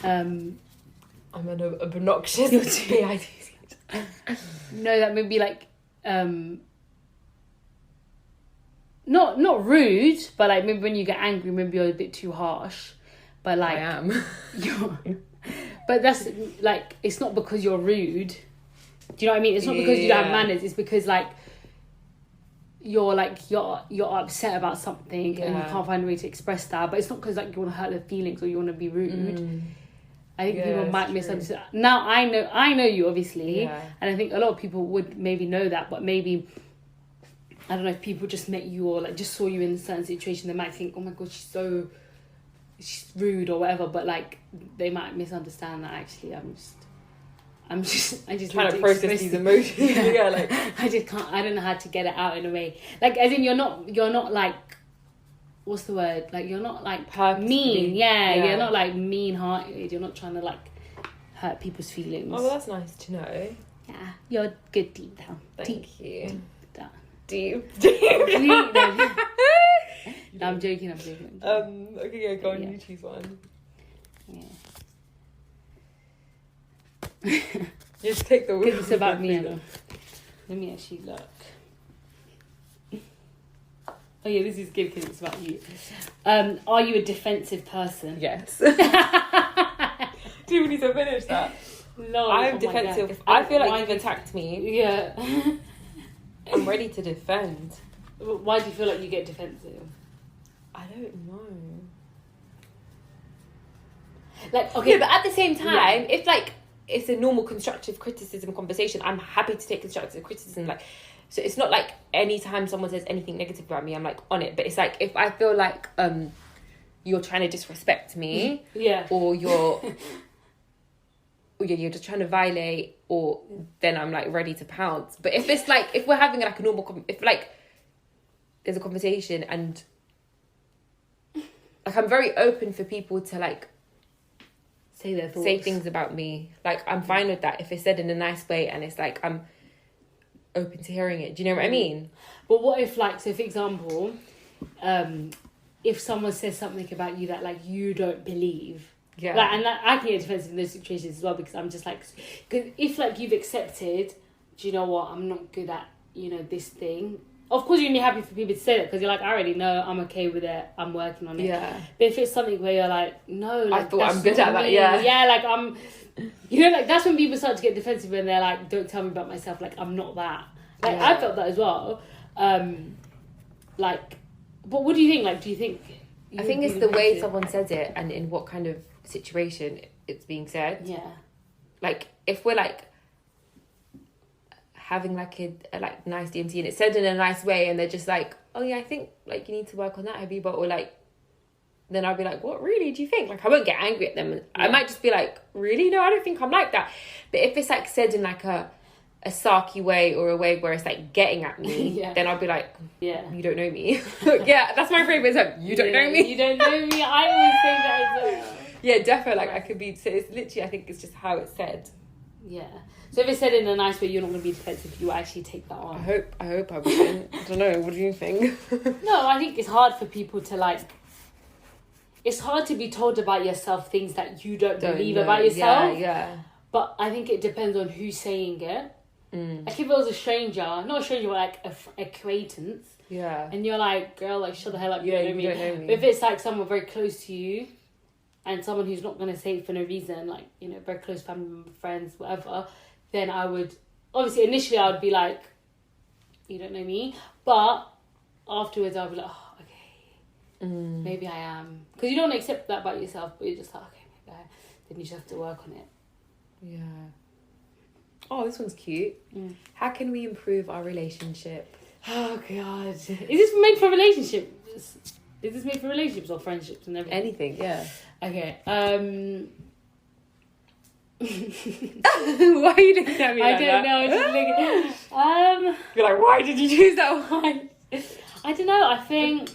[SPEAKER 1] I'm an obnoxious.
[SPEAKER 2] No, that maybe, like, not rude, but, like, maybe when you get angry, maybe you're a bit too harsh. But, like... I
[SPEAKER 1] am.
[SPEAKER 2] But that's, like, it's not because you're rude. Do you know what I mean? It's not because you don't have manners. It's because, like, you're upset about something and you can't find a way to express that. But it's not because, like, you want to hurt their feelings or you want to be rude. I think people might misunderstand. Now I know you, obviously, and I think a lot of people would maybe know that, but maybe, I don't know, if people just met you or like just saw you in a certain situation, they might think, oh my god, she's so she's rude or whatever, but like they might misunderstand that actually I just
[SPEAKER 1] trying to process these emotions. Yeah, like
[SPEAKER 2] I just can't. I don't know how to get it out in a way. Like, as in, you're not like, what's the word? Like, you're not like mean. Yeah, you're not like mean-hearted. You're not trying to like hurt people's feelings.
[SPEAKER 1] Oh, well, that's nice to know.
[SPEAKER 2] Yeah, you're good deep down.
[SPEAKER 1] Thank you.
[SPEAKER 2] Deep down.
[SPEAKER 1] Deep.
[SPEAKER 2] Deep down. No, I'm joking.
[SPEAKER 1] Okay, yeah, go on.
[SPEAKER 2] Yeah.
[SPEAKER 1] You choose one.
[SPEAKER 2] Yeah.
[SPEAKER 1] Just take the wheel.
[SPEAKER 2] Because it's about me. Let me actually look. Oh yeah, this is good because it's about you. Are you a defensive person?
[SPEAKER 1] Yes. Do we need to finish that?
[SPEAKER 2] No,
[SPEAKER 1] I'm defensive. I feel like you've attacked me.
[SPEAKER 2] Yeah.
[SPEAKER 1] I'm ready to defend.
[SPEAKER 2] Why do you feel like you get defensive?
[SPEAKER 1] I don't know.
[SPEAKER 2] Like, okay,
[SPEAKER 1] Yeah, but at the same time, if like it's a normal constructive criticism conversation, I'm happy to take constructive criticism. Like, so it's not like anytime someone says anything negative about me, I'm like on it. But it's like if I feel like you're trying to disrespect me,
[SPEAKER 2] yeah,
[SPEAKER 1] or you're just trying to violate, or then I'm like ready to pounce. But if it's like if we're having like a normal if like there's a conversation and like I'm very open for people to like
[SPEAKER 2] say their thoughts,
[SPEAKER 1] say things about me. Like I'm fine with that if it's said in a nice way and it's like I'm open to hearing it. Do you know what I mean?
[SPEAKER 2] But what if, like, so for example, if someone says something about you that like you don't believe,
[SPEAKER 1] Yeah.
[SPEAKER 2] like, and like, I can get defensive in those situations as well because I'm just like, because if like you've accepted, do you know what, I'm not good at, you know, this thing. Of course, you're gonna be happy for people to say that because you're like, I already know, I'm okay with it, I'm working on it.
[SPEAKER 1] Yeah.
[SPEAKER 2] But if it's something where you're like, no, like,
[SPEAKER 1] I thought
[SPEAKER 2] that's
[SPEAKER 1] I'm good
[SPEAKER 2] not
[SPEAKER 1] at that,
[SPEAKER 2] me.
[SPEAKER 1] yeah.
[SPEAKER 2] Yeah, like I'm, you know, like that's when people start to get defensive when they're like, don't tell me about myself, like I'm not that. Like
[SPEAKER 1] Yeah.
[SPEAKER 2] I felt that as well. Like, but what do you think? Like, do you think?
[SPEAKER 1] I think it's the way someone says it and in what kind of situation it's being said.
[SPEAKER 2] Yeah.
[SPEAKER 1] Like if we're like having like a like nice DMT and it's said in a nice way and they're just like, oh yeah, I think like you need to work on that, Habiba, or like, then I'll be like, what really do you think? Like I won't get angry at them. Yeah. I might just be like, really? No, I don't think I'm like that. But if it's like said in like a sarky way or a way where it's like getting at me,
[SPEAKER 2] Yeah.
[SPEAKER 1] then I'll be like,
[SPEAKER 2] Yeah.
[SPEAKER 1] you don't know me. Yeah, that's my favourite term. You don't know me.
[SPEAKER 2] You don't know me. I always say that as well.
[SPEAKER 1] Yeah, definitely. Like I could be. So it's literally. I think it's just how it's said.
[SPEAKER 2] Yeah. So if it's said in a nice way, you're not going to be defensive. You actually take that on.
[SPEAKER 1] I hope I wouldn't. I don't know. What do you think?
[SPEAKER 2] No, I think it's hard for people to like. It's hard to be told about yourself things that you don't believe about yourself.
[SPEAKER 1] Yeah.
[SPEAKER 2] But I think it depends on who's saying it. Like if it was a stranger, not a stranger, but like a acquaintance.
[SPEAKER 1] Yeah.
[SPEAKER 2] And you're like, girl, like shut the hell up, you
[SPEAKER 1] Yeah,
[SPEAKER 2] don't know
[SPEAKER 1] you
[SPEAKER 2] me.
[SPEAKER 1] don't know me.
[SPEAKER 2] But if it's like someone very close to you and someone who's not going to say it for no reason, like, you know, very close family member, friends, whatever, then I would, obviously initially I would be like, you don't know me. But afterwards I'll be like, oh, okay, maybe I am. Because you don't accept that about yourself, but you're just like, okay, maybe then you just have to work on it.
[SPEAKER 1] Yeah. Oh, this one's cute. How can we improve our relationship?
[SPEAKER 2] Oh god. Is this made for relationships? Is this made for relationships or friendships and everything?
[SPEAKER 1] Anything, yeah.
[SPEAKER 2] Okay.
[SPEAKER 1] Why are you looking at me
[SPEAKER 2] I
[SPEAKER 1] like
[SPEAKER 2] don't
[SPEAKER 1] that?
[SPEAKER 2] know. I'm just looking.
[SPEAKER 1] You're like, why did you choose that one?
[SPEAKER 2] I don't know. I think.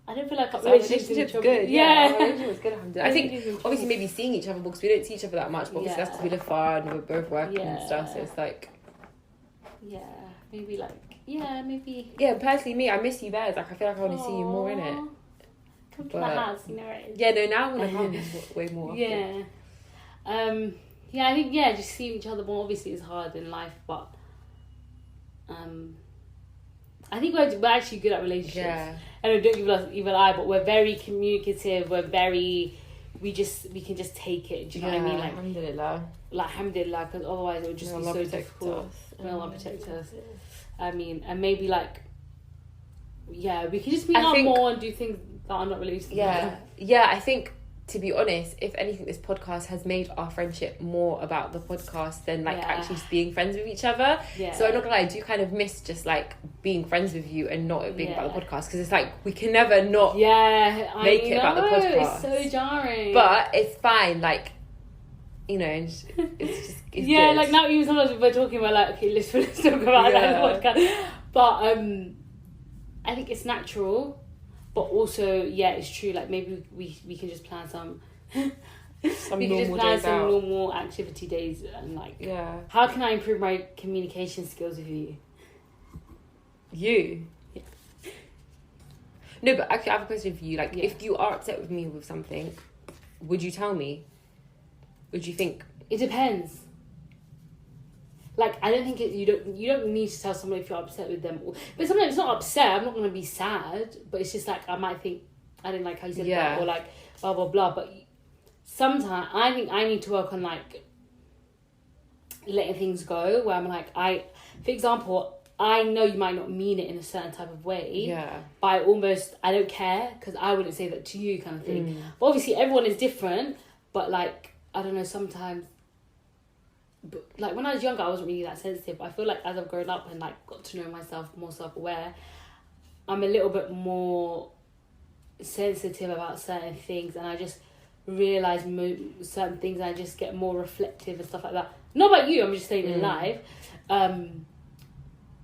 [SPEAKER 2] I don't feel like our
[SPEAKER 1] Relationship's good.
[SPEAKER 2] Yeah.
[SPEAKER 1] Our relationship's good. I think obviously maybe seeing each other because we don't see each other that much, but obviously that's because we live far and we're both working and stuff. So it's like,
[SPEAKER 2] yeah, maybe like maybe.
[SPEAKER 1] Yeah, personally, me, I miss you guys. Like I feel like I want to see you more in it.
[SPEAKER 2] Come to the house, you know. Right?
[SPEAKER 1] Yeah, no, now I want to come way more. Often.
[SPEAKER 2] Yeah. Yeah, I think just seeing each other more obviously is hard in life, but I think we're actually good at relationships.
[SPEAKER 1] Yeah.
[SPEAKER 2] And don't give us evil eye, but we're very communicative. We can just take it. Do you know what I mean? Like,
[SPEAKER 1] alhamdulillah.
[SPEAKER 2] Like, alhamdulillah, because otherwise it would just be so difficult. May Allah protect us. I mean, and maybe like, we can just meet up more and do things that are not related to
[SPEAKER 1] Yeah, I think to be honest, if anything, this podcast has made our friendship more about the podcast than like actually just being friends with each other. So I'm not gonna lie, I do kind of miss just like being friends with you and not it being about the podcast, because it's like we can never not make it about the podcast.
[SPEAKER 2] It's so jarring,
[SPEAKER 1] but it's fine. Like, you know, it's
[SPEAKER 2] good. Like now even sometimes we're talking about like, okay, let's talk about that podcast. But I think it's natural. But also, it's true. Like maybe we can just plan some normal activity days and like. Yeah. How can I improve my communication skills with you?
[SPEAKER 1] You. Yeah. No, but actually, I have a question for you. Like, if you are upset with me with something, would you tell me? Would you think?
[SPEAKER 2] It depends. Like, I don't think you don't need to tell someone if you're upset with them. But sometimes it's not upset. I'm not going to be sad. But it's just like, I might think, I didn't like how you said that. Or like, blah, blah, blah. But sometimes I think I need to work on like letting things go. Where I'm like, for example, I know you might not mean it in a certain type of way. Yeah. But I don't care. Because I wouldn't say that to you kind of thing. But obviously everyone is different. But like, I don't know, sometimes... But like when I was younger, I wasn't really that sensitive. I feel like as I've grown up and like got to know myself, more self-aware, I'm a little bit more sensitive about certain things, and I just realize certain things, and I just get more reflective and stuff like that. Not about you, I'm just saying in life. But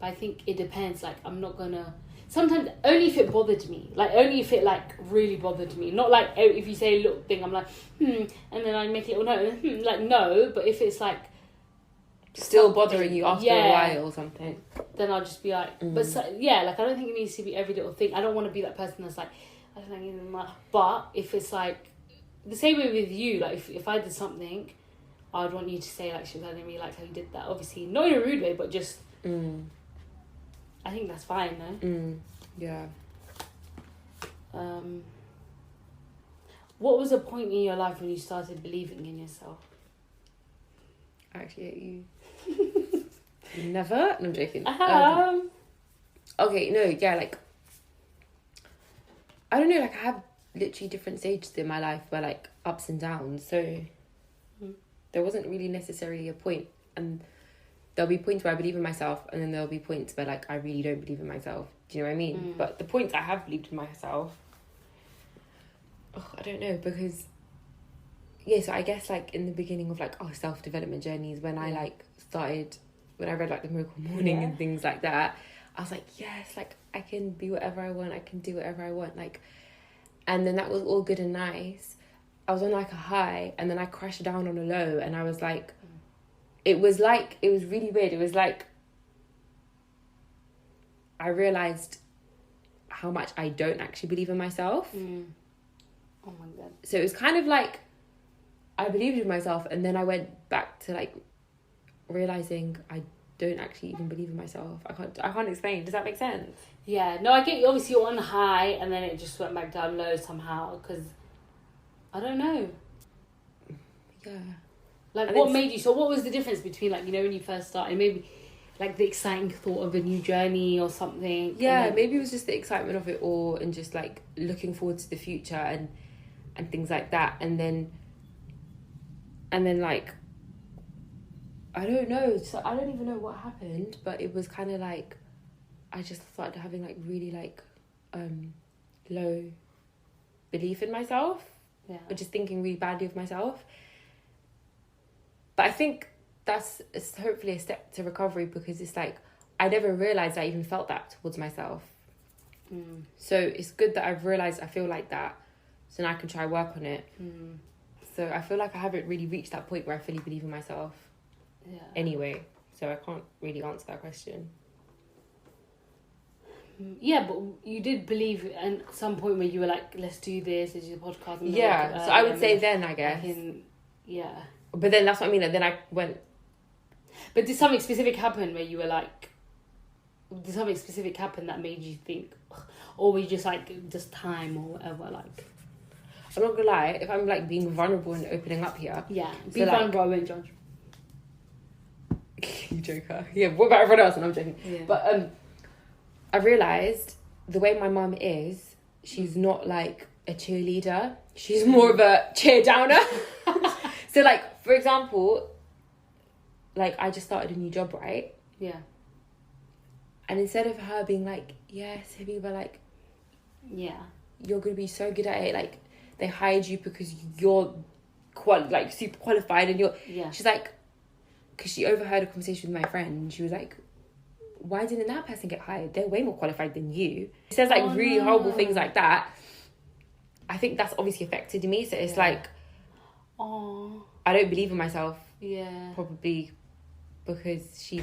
[SPEAKER 2] I think it depends. Like I'm not gonna. Sometimes only if it bothered me, like only if it like really bothered me. Not like if you say a little thing, I'm like and then I make a little note, like no. But if it's like
[SPEAKER 1] still bothering you after a while or something,
[SPEAKER 2] then I'll just be like but like I don't think it needs to be every little thing. I don't want to be that person that's like I don't know, but if it's like the same way with you, like if I did something, I'd want you to say like, I didn't really like how you did that, obviously not in a rude way, but just I think that's fine, no?
[SPEAKER 1] Yeah.
[SPEAKER 2] What was the point in your life when you started believing in yourself?
[SPEAKER 1] I actually hate you. Never? No, I'm joking. Okay, no, like I don't know, like I have literally different stages in my life where like ups and downs, so there wasn't really necessarily a point, and there'll be points where I believe in myself, and then there'll be points where like I really don't believe in myself. Do you know what I mean? But the points I have believed in myself, I don't know, because so I guess like in the beginning of like self-development journeys, when I like started, when I read like the Miracle Morning and things like that, I was like, yes, like I can be whatever I want, I can do whatever I want, like, and then that was all good and nice. I was on like a high, and then I crashed down on a low, and I was like, it was really weird. It was like I realised how much I don't actually believe in myself.
[SPEAKER 2] Oh my God.
[SPEAKER 1] So it was kind of like I believed in myself, and then I went back to like realising I don't actually even believe in myself. I can't explain. Does that make sense?
[SPEAKER 2] Yeah. No, I get you. Obviously you're on high, and then it just went back down low somehow, because I don't know.
[SPEAKER 1] Yeah.
[SPEAKER 2] Like, what made you... So what was the difference between, like, you know, when you first started, maybe, like, the exciting thought of a new journey or something?
[SPEAKER 1] Yeah, maybe it was just the excitement of it all, and just, like, looking forward to the future and things like that. And then, like, I don't know. So I don't even know what happened, but it was kind of, like, I just started having, like, really, like, low belief in myself. Yeah. Or just thinking really badly of myself. But I think that's hopefully a step to recovery, because it's like I never realised I even felt that towards myself. So it's good that I've realised I feel like that, so now I can try work on it. So I feel like I haven't really reached that point where I fully believe in myself anyway, so I can't really answer that question.
[SPEAKER 2] Yeah, but you did believe at some point where you were like, let's do this, let's do the podcast. And
[SPEAKER 1] so I would say then, I guess. But then that's what I mean. Then I went.
[SPEAKER 2] But did something specific happen where you were like? Did something specific happen that made you think, or were you just like just time or whatever? Like,
[SPEAKER 1] I'm not gonna lie. If I'm like being vulnerable and opening up here,
[SPEAKER 2] be vulnerable. I won't judge.
[SPEAKER 1] You joker. Yeah. What about everyone else? And I'm joking. Yeah. But I realised the way my mum is, she's not like a cheerleader. She's more of a cheer downer. So, like, for example, like, I just started a new job, right?
[SPEAKER 2] Yeah.
[SPEAKER 1] And instead of her being like, yes, people are like,
[SPEAKER 2] yeah,
[SPEAKER 1] you're going to be so good at it. Like, they hired you because you're super qualified and you're...
[SPEAKER 2] Yeah.
[SPEAKER 1] She's like... Because she overheard a conversation with my friend and she was like, why didn't that person get hired? They're way more qualified than you. She says, like, really horrible things like that. I think that's obviously affected me. So it's like...
[SPEAKER 2] Oh.
[SPEAKER 1] I don't believe in myself.
[SPEAKER 2] Yeah.
[SPEAKER 1] Probably because she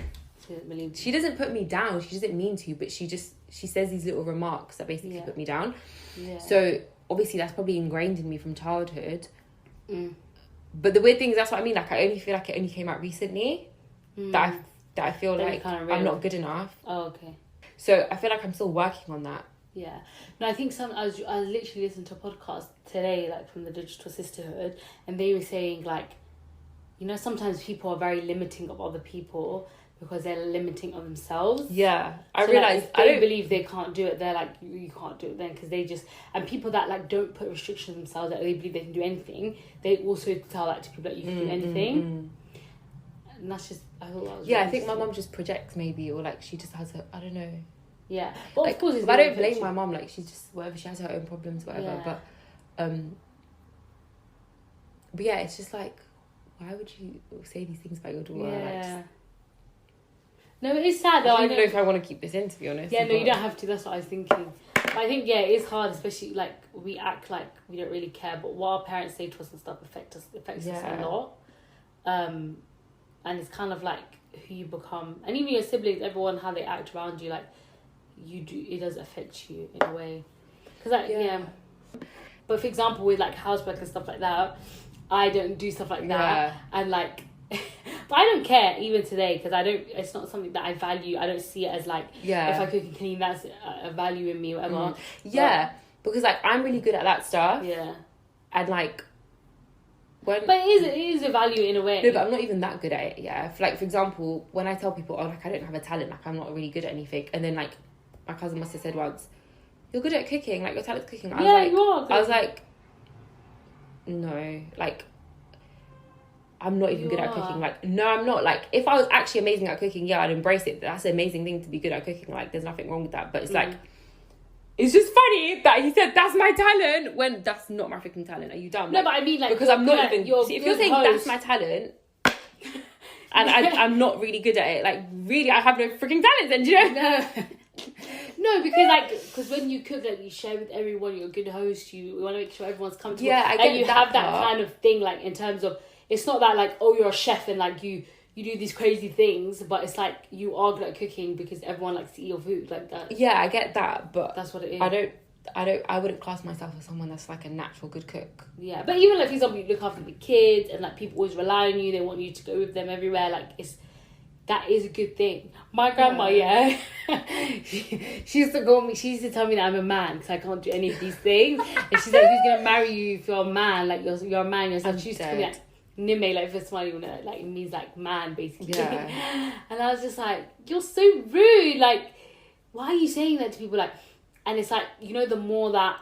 [SPEAKER 2] She
[SPEAKER 1] doesn't put me down. She doesn't mean to, but she says these little remarks that basically put me down.
[SPEAKER 2] Yeah.
[SPEAKER 1] So obviously that's probably ingrained in me from childhood. But the weird thing is, that's what I mean. Like, I only feel like it only came out recently that I feel
[SPEAKER 2] then
[SPEAKER 1] like I'm not good enough.
[SPEAKER 2] Oh, okay.
[SPEAKER 1] So I feel like I'm still working on that.
[SPEAKER 2] Yeah. No, I think I was literally listening to a podcast today, like, from the Digital Sisterhood, and they were saying, like, you know, sometimes people are very limiting of other people because they're limiting of themselves.
[SPEAKER 1] Yeah. I
[SPEAKER 2] So,
[SPEAKER 1] realise...
[SPEAKER 2] Like, if they believe they can't do it, they're like, you can't do it then, because they just... And people that, like, don't put restrictions on themselves, that they believe they can do anything, they also tell that to people that you can do anything. And that's just... I thought that was
[SPEAKER 1] I think my mum just projects, maybe, or, like, she just has her... I don't know.
[SPEAKER 2] Yeah. But
[SPEAKER 1] like,
[SPEAKER 2] of course...
[SPEAKER 1] I don't blame my mum. Like, she's just... Whatever, she has her own problems, whatever.
[SPEAKER 2] Yeah.
[SPEAKER 1] But yeah, it's just like... Why would you say these things about your daughter?
[SPEAKER 2] Yeah.
[SPEAKER 1] Like,
[SPEAKER 2] no, it is sad though.
[SPEAKER 1] I don't even know if I want to keep this in, to be honest.
[SPEAKER 2] Yeah, no, you don't have to. That's what I was thinking. But I think, yeah, it is hard, especially, like, we act like we don't really care, but what our parents say to us and stuff affects us a lot. And it's kind of like who you become, and even your siblings, everyone, how they act around you, like, it does affect you in a way. Because, like, yeah. But for example, with, like, housework and stuff like that, I don't do stuff like that. And, like, but I don't care even today, because it's not something that I value. I don't see it as, like, if I cook and clean, that's a value in me, whatever.
[SPEAKER 1] Yeah, because, like, I'm really good at that stuff.
[SPEAKER 2] Yeah.
[SPEAKER 1] And, like,
[SPEAKER 2] but it is a value in a way.
[SPEAKER 1] No, but I'm not even that good at it, yeah. For example, when I tell people, oh, like, I don't have a talent, like, I'm not really good at anything, and then, like, my cousin must have said once, you're good at cooking, like, your talent's cooking.
[SPEAKER 2] You are.
[SPEAKER 1] I was like, no, like, I'm not even good at cooking. Like, no, I'm not. Like, if I was actually amazing at cooking, yeah, I'd embrace it. That's an amazing thing to be good at cooking. Like, there's nothing wrong with that. But it's like, it's just funny that he said that's my talent when that's not my freaking talent. Are you dumb?
[SPEAKER 2] No, but I mean, like,
[SPEAKER 1] because I'm not even. If you're saying
[SPEAKER 2] host.
[SPEAKER 1] that's my talent, and I'm not really good at it, like, really, I have no freaking talent. Then, do you know?
[SPEAKER 2] No, because when you cook, like, you share with everyone. You're a good host. You want to make sure everyone's comfortable.
[SPEAKER 1] Yeah, I get
[SPEAKER 2] and you
[SPEAKER 1] that
[SPEAKER 2] have that
[SPEAKER 1] part.
[SPEAKER 2] kind of thing, like, in terms of, it's not that, like, oh, you're a chef and, like, you do these crazy things, but it's like you are good at cooking because everyone likes to eat your food, like that.
[SPEAKER 1] Yeah, I get that, but
[SPEAKER 2] that's what it is.
[SPEAKER 1] I wouldn't class myself as someone that's, like, a natural good cook.
[SPEAKER 2] Yeah, but even, like, for example, you look after the kids and, like, people always rely on you. They want you to go with them everywhere. Like, that is a good thing. My grandma, she used to go on me. She used to tell me that I'm a man because I can't do any of these things. And she's like, who's gonna marry you if you're a man? Like, you're a man yourself. She used to tell me like Nime, like, for somebody, like, it means, like, man, basically.
[SPEAKER 1] Yeah.
[SPEAKER 2] And I was just like, you're so rude. Like, why are you saying that to people? Like, and it's like, you know, the more that,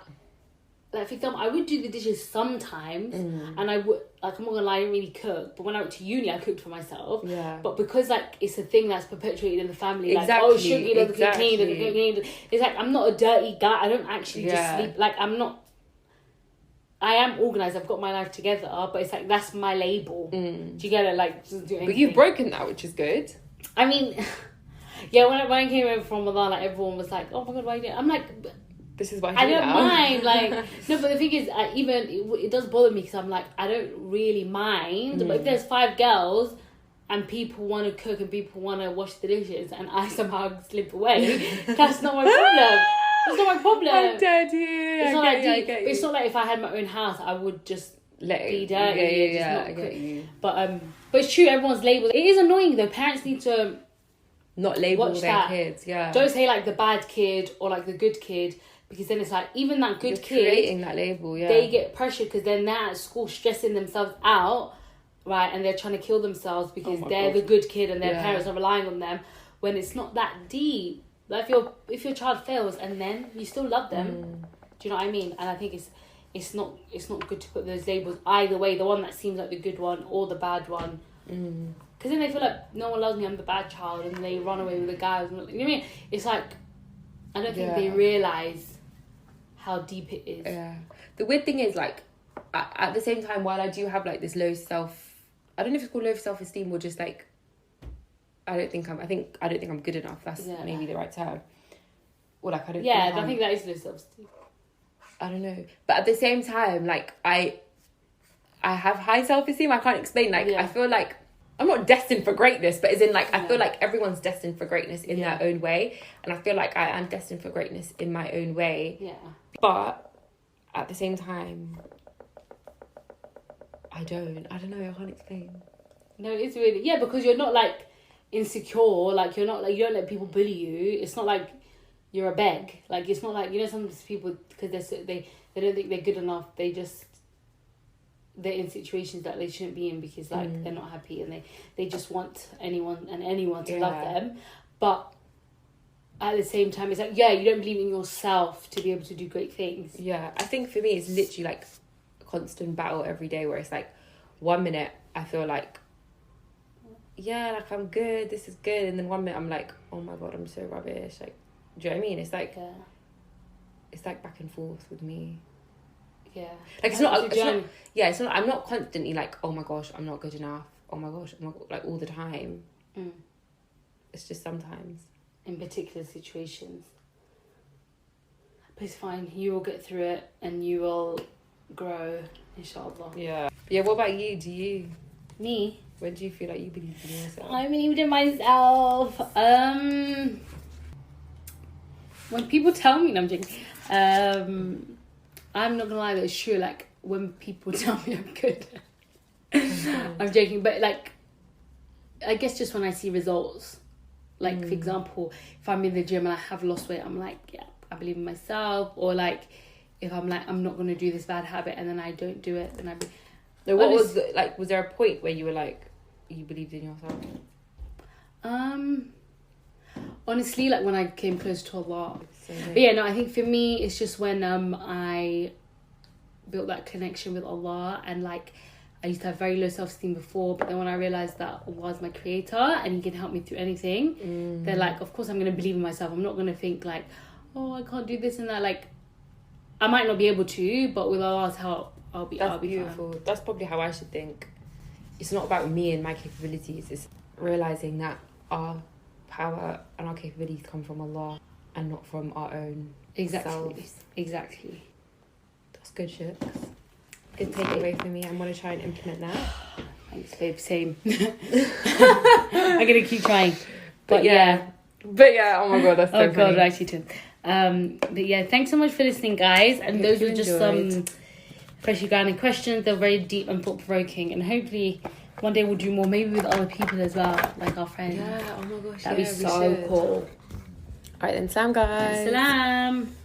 [SPEAKER 2] like, for example, I would do the dishes sometimes, and I would, like, I'm not gonna lie, I didn't really cook. But when I went to uni, I cooked for myself.
[SPEAKER 1] Yeah.
[SPEAKER 2] But because, like, it's a thing that's perpetuated in the family, like,
[SPEAKER 1] exactly.
[SPEAKER 2] oh, Sugar doesn't clean, it's like, I'm not a dirty guy. I don't actually just sleep. Like, I am organised. I've got my life together, but it's like, that's my label. Do you get it? Like, doesn't do anything.
[SPEAKER 1] But you've broken that, which is good.
[SPEAKER 2] I mean, yeah, when I came over from Ramadan, like, everyone was like, oh my God, why are you doing it? I'm like,
[SPEAKER 1] this is why
[SPEAKER 2] I don't mind. Like, no, but the thing is, it does bother me because I'm like, I don't really mind. But if there's 5 girls and people want to cook and people want to wash the dishes and I somehow slip away, that's not my problem. That's not my problem.
[SPEAKER 1] I'm dead here.
[SPEAKER 2] It's not like deep. But it's not like if I had my own house, I would just be dirty.
[SPEAKER 1] Yeah,
[SPEAKER 2] not
[SPEAKER 1] I get you.
[SPEAKER 2] But it's true. Everyone's labels. It is annoying though. Parents need to
[SPEAKER 1] not label
[SPEAKER 2] watch
[SPEAKER 1] their
[SPEAKER 2] that.
[SPEAKER 1] kids. Yeah.
[SPEAKER 2] Don't say like the bad kid or like the good kid, because then it's like even that good kid
[SPEAKER 1] creating that label. Yeah.
[SPEAKER 2] They get pressured because they're now at school stressing themselves out, right? And they're trying to kill themselves because they're the good kid and their parents are relying on them. When it's not that deep. Like if your child fails and then you still love them, Do you know what I mean? And I think it's not good to put those labels either way. The one that seems like the good one or the bad one. Because then they feel like no one loves me. I'm the bad child, and they run away with the guy. You know what I mean? It's like I don't think they realize how deep it is.
[SPEAKER 1] Yeah. The weird thing is, like, at the same time, while I do have like this low I don't know if it's called low self-esteem or just like, I don't think I'm good enough. That's maybe the right term. Or like, I don't.
[SPEAKER 2] Yeah, I think that is low self-esteem.
[SPEAKER 1] I don't know, but at the same time, like I have high self-esteem. I can't explain. Like I feel like I'm not destined for greatness, but as in like I feel like everyone's destined for greatness in their own way, and I feel like I am destined for greatness in my own way.
[SPEAKER 2] Yeah.
[SPEAKER 1] But at the same time, I don't know. I can't explain.
[SPEAKER 2] No, it's really because you're not like insecure. Like you're not like you don't let people bully you. It's not like you're a beg. Like it's not like some people because they don't think they're good enough. They're in situations that they shouldn't be in because like they're not happy and they just want anyone to love them. But at the same time, it's like you don't believe in yourself to be able to do great things.
[SPEAKER 1] Yeah, I think for me it's literally like a constant battle every day where it's like 1 minute I feel like like I'm good, this is good, and then 1 minute I'm like, oh my god, I'm so rubbish. Like, do you know what I mean? It's like it's like back and forth with me.
[SPEAKER 2] Yeah.
[SPEAKER 1] Like it's not I'm not constantly like, oh my gosh, I'm not good enough. Oh my gosh, like all the time. It's just sometimes.
[SPEAKER 2] In particular situations. But it's fine. You will get through it and you will grow, inshallah.
[SPEAKER 1] Yeah. Yeah, what about you?
[SPEAKER 2] Me?
[SPEAKER 1] When do you feel like you believe in yourself?
[SPEAKER 2] I believed in myself. When people tell me, no, I'm joking. I'm not gonna lie, that's true. Like when people tell me I'm good, I'm joking. But like, I guess just when I see results, like for example, if I'm in the gym and I have lost weight, I'm like, yeah, I believe in myself. Or like, if I'm like, I'm not gonna do this bad habit, and then I don't do it, then
[SPEAKER 1] was there a point where you were like, you believed in yourself?
[SPEAKER 2] Honestly, like when I came close to Allah. But yeah, no, I think for me it's just when I built that connection with Allah, and like I used to have very low self-esteem before, but then when I realized that Allah is my creator and He can help me through anything, then like of course I'm gonna believe in myself. I'm not gonna think like, oh, I can't do this and that. Like I might not be able to, but with Allah's help I'll be
[SPEAKER 1] beautiful. Fine. That's probably how I should think. It's not about me and my capabilities, it's realizing that our power and our capabilities come from Allah and not from our own selves. Exactly. That's good shit. Good takeaway for me. I'm going to try and implement that.
[SPEAKER 2] Thanks, babe. Same. I'm going to keep trying. But yeah,
[SPEAKER 1] oh my god, that's so funny.
[SPEAKER 2] God, actually too. But yeah, thanks so much for listening, guys. And those were just some freshly grounded questions. They're very deep and thought-provoking, and hopefully one day we'll do more, maybe with other people as well, like our friends.
[SPEAKER 1] Yeah, oh my gosh,
[SPEAKER 2] that'd be so cool.
[SPEAKER 1] Alright then, salam guys.
[SPEAKER 2] Salam.